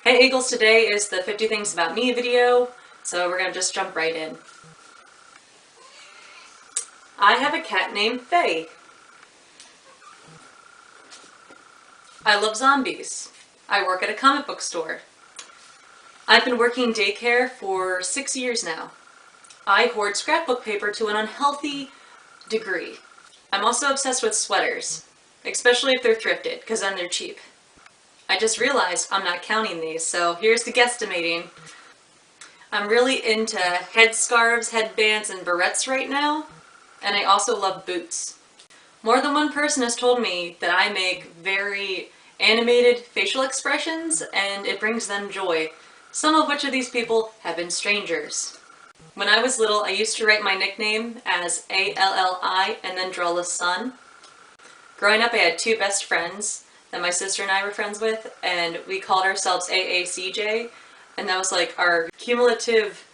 Hey Eagles, today is the 50 Things About Me video, so we're gonna just jump right in. I have a cat named Faye. I love zombies. I work at a comic book store. I've been working daycare for 6 years now. I hoard scrapbook paper to an unhealthy degree. I'm also obsessed with sweaters, especially if they're thrifted, because then they're cheap. I just realized I'm not counting these, so here's the guesstimating. I'm really into headscarves, headbands, and barrettes right now, and I also love boots. More than one person has told me that I make very animated facial expressions and it brings them joy, some of which of these people have been strangers. When I was little, I used to write my nickname as A-L-L-I and then draw the sun. Growing up, I had two best friends that my sister and I were friends with, and we called ourselves AACJ, and that was like our cumulative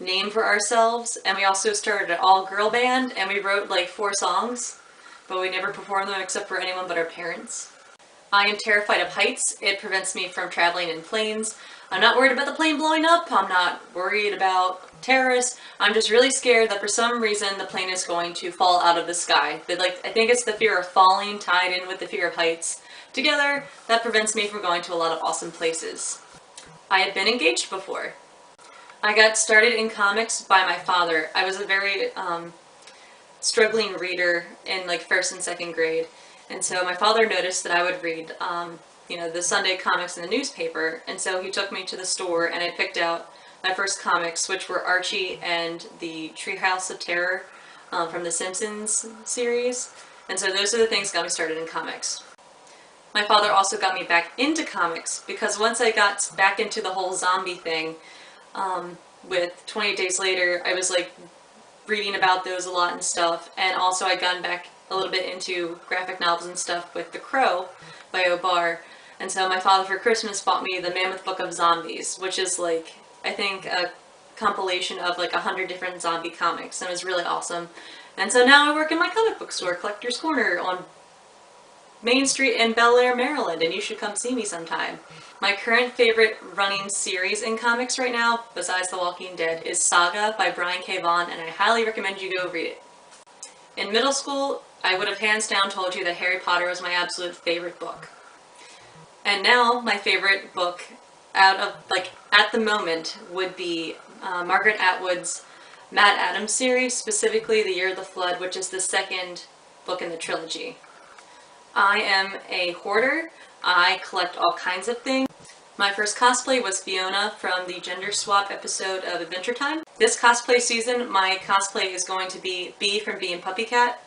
name for ourselves. And we also started an all-girl band, and we wrote like 4 songs, but we never performed them except for anyone but our parents. I am terrified of heights. It prevents me from traveling in planes. I'm not worried about the plane blowing up. I'm not worried about terrorists. I'm just really scared that for some reason the plane is going to fall out of the sky. But I think it's the fear of falling tied in with the fear of heights. Together, that prevents me from going to a lot of awesome places. I had been engaged before. I got started in comics by my father. I was a very struggling reader in like 1st and 2nd grade. And so my father noticed that I would read, the Sunday comics in the newspaper. And so he took me to the store and I picked out my first comics, which were Archie and the Treehouse of Terror from the Simpsons series. And so those are the things that got me started in comics. My father also got me back into comics because once I got back into the whole zombie thing, with 28 Days Later, I was like reading about those a lot and stuff, and also I'd gotten back a little bit into graphic novels and stuff with The Crow by O'Barr, and so my father for Christmas bought me the Mammoth Book of Zombies, which is like, I think a compilation of like 100 different zombie comics, and it was really awesome. And so now I work in my comic book store, Collector's Corner, on Main Street in Bel Air, Maryland, and you should come see me sometime. My current favorite running series in comics right now, besides The Walking Dead, is Saga by Brian K. Vaughan, and I highly recommend you go read it. In middle school, I would have hands down told you that Harry Potter was my absolute favorite book. And now, my favorite book out of, at the moment, would be Margaret Atwood's Mad Adams series, specifically The Year of the Flood, which is the 2nd book in the trilogy. I am a hoarder. I collect all kinds of things. My first cosplay was Fiona from the Gender Swap episode of Adventure Time. This cosplay season, my cosplay is going to be Bee from Bee and Puppycat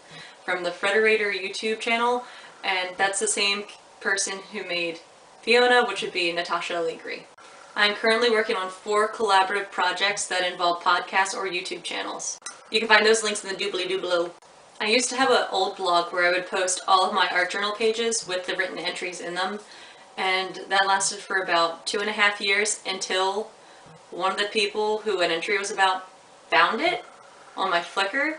from the Frederator YouTube channel, and that's the same person who made Fiona, which would be Natasha Allegri. I'm currently working on 4 collaborative projects that involve podcasts or YouTube channels. You can find those links in the doobly-doo below. I used to have an old blog where I would post all of my art journal pages with the written entries in them, and that lasted for about 2.5 years until one of the people who an entry was about found it on my Flickr,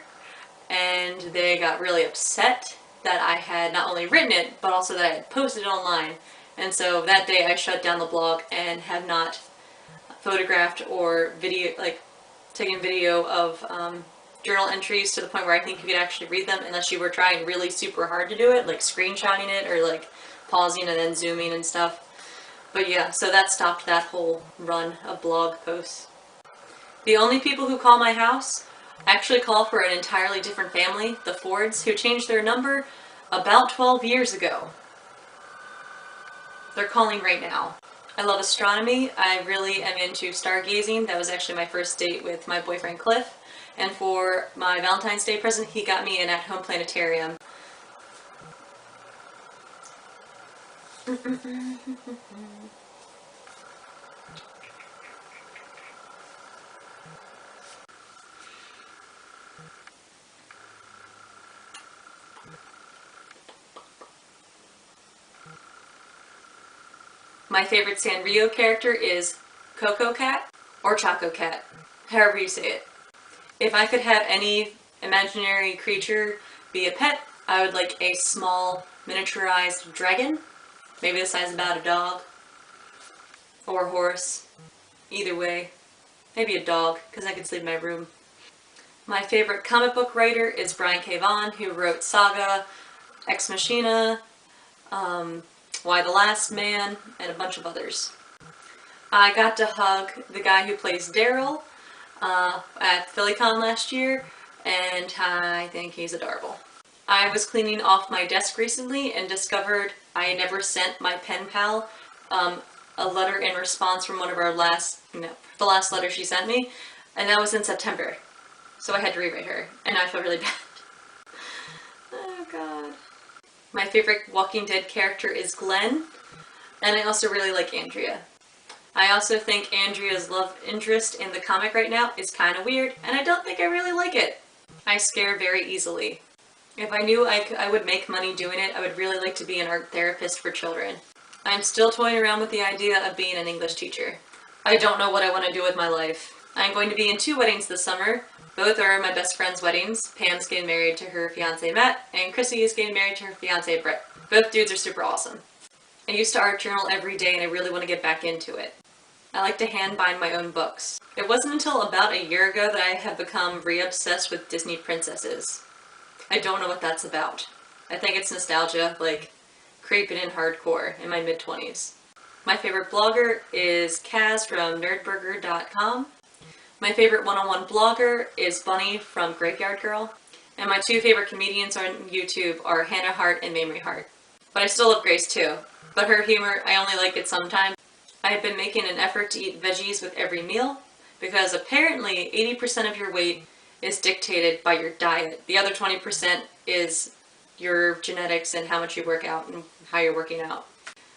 and they got really upset that I had not only written it, but also that I had posted it online. And so that day I shut down the blog and have not photographed or taken video of journal entries to the point where I think you could actually read them unless you were trying really super hard to do it, like screenshotting it or like pausing and then zooming and stuff. But yeah, so that stopped that whole run of blog posts. The only people who call my house actually call for an entirely different family, the Fords, who changed their number about 12 years ago. They're calling right now. I love astronomy. I really am into stargazing. That was actually my first date with my boyfriend Cliff. And for my Valentine's Day present, he got me an at-home planetarium. My favorite Sanrio character is Coco Cat or Choco Cat, however you say it. If I could have any imaginary creature be a pet, I would like a small miniaturized dragon, maybe the size of about a dog. or horse. Either way. Maybe a dog, because I could sleep in my room. My favorite comic book writer is Brian K. Vaughan, who wrote Saga, Ex Machina, Y the Last Man, and a bunch of others. I got to hug the guy who plays Daryl at PhillyCon last year, and I think he's adorable. I was cleaning off my desk recently and discovered I never sent my pen pal a letter in response from one of our the last letter she sent me, and that was in September. So I had to rewrite her, and I feel really bad. Oh god. My favorite Walking Dead character is Glenn, and I also really like Andrea. I also think Andrea's love interest in the comic right now is kind of weird, and I don't think I really like it. I scare very easily. If I knew I would make money doing it, I would really like to be an art therapist for children. I'm still toying around with the idea of being an English teacher. I don't know what I want to do with my life. I'm going to be in 2 weddings this summer. Both are my best friend's weddings. Pam's getting married to her fiance Matt, and Chrissy is getting married to her fiance Brett. Both dudes are super awesome. I used to art journal every day and I really want to get back into it. I like to hand bind my own books. It wasn't until about a year ago that I have become re-obsessed with Disney princesses. I don't know what that's about. I think it's nostalgia, like creeping in hardcore in my mid-20s. My favorite blogger is Kaz from nerdburger.com. My favorite one-on-one blogger is Bunny from Graveyard Girl. And my 2 favorite comedians on YouTube are Hannah Hart and Mamrie Hart. But I still love Grace too. But her humor, I only like it sometimes. I have been making an effort to eat veggies with every meal because apparently 80% of your weight is dictated by your diet. The other 20% is your genetics and how much you work out and how you're working out.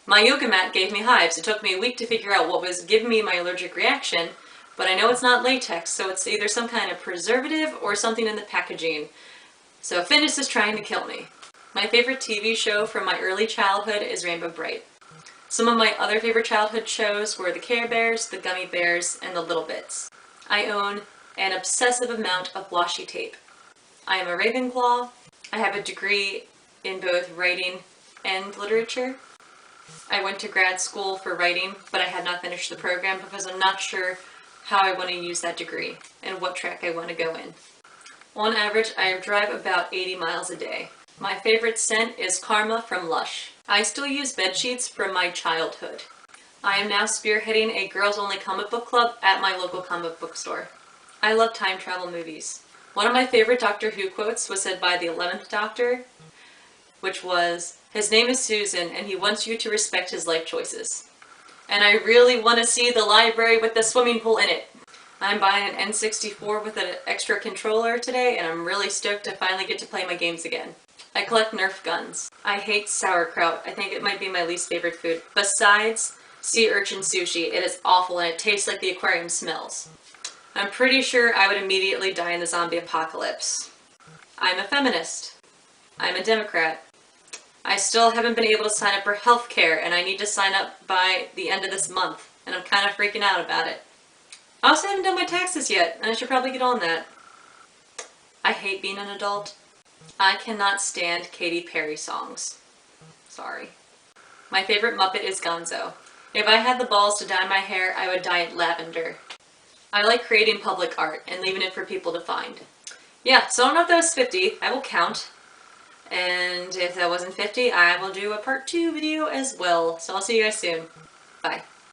My yoga mat gave me hives. It took me a week to figure out what was giving me my allergic reaction, but I know it's not latex, so it's either some kind of preservative or something in the packaging. So fitness is trying to kill me. My favorite TV show from my early childhood is Rainbow Bright. Some of my other favorite childhood shows were the Care Bears, the Gummy Bears, and the Little Bits. I own an obsessive amount of washi tape. I am a Ravenclaw. I have a degree in both writing and literature. I went to grad school for writing, but I had not finished the program because I'm not sure how I want to use that degree and what track I want to go in. On average, I drive about 80 miles a day. My favorite scent is Karma from Lush. I still use bed sheets from my childhood. I am now spearheading a girls-only comic book club at my local comic book store. I love time travel movies. One of my favorite Doctor Who quotes was said by the 11th Doctor, which was, "His name is Susan and he wants you to respect his life choices." And I really want to see the library with the swimming pool in it. I'm buying an N64 with an extra controller today, and I'm really stoked to finally get to play my games again. I collect Nerf guns. I hate sauerkraut. I think it might be my least favorite food. Besides sea urchin sushi, it is awful and it tastes like the aquarium smells. I'm pretty sure I would immediately die in the zombie apocalypse. I'm a feminist. I'm a Democrat. I still haven't been able to sign up for healthcare, and I need to sign up by the end of this month, and I'm kind of freaking out about it. I also haven't done my taxes yet, and I should probably get on that. I hate being an adult. I cannot stand Katy Perry songs. Sorry. My favorite Muppet is Gonzo. If I had the balls to dye my hair, I would dye it lavender. I like creating public art and leaving it for people to find. Yeah, so I don't know if that was 50. I will count. And if that wasn't 50, I will do a part 2 video as well. So I'll see you guys soon. Bye.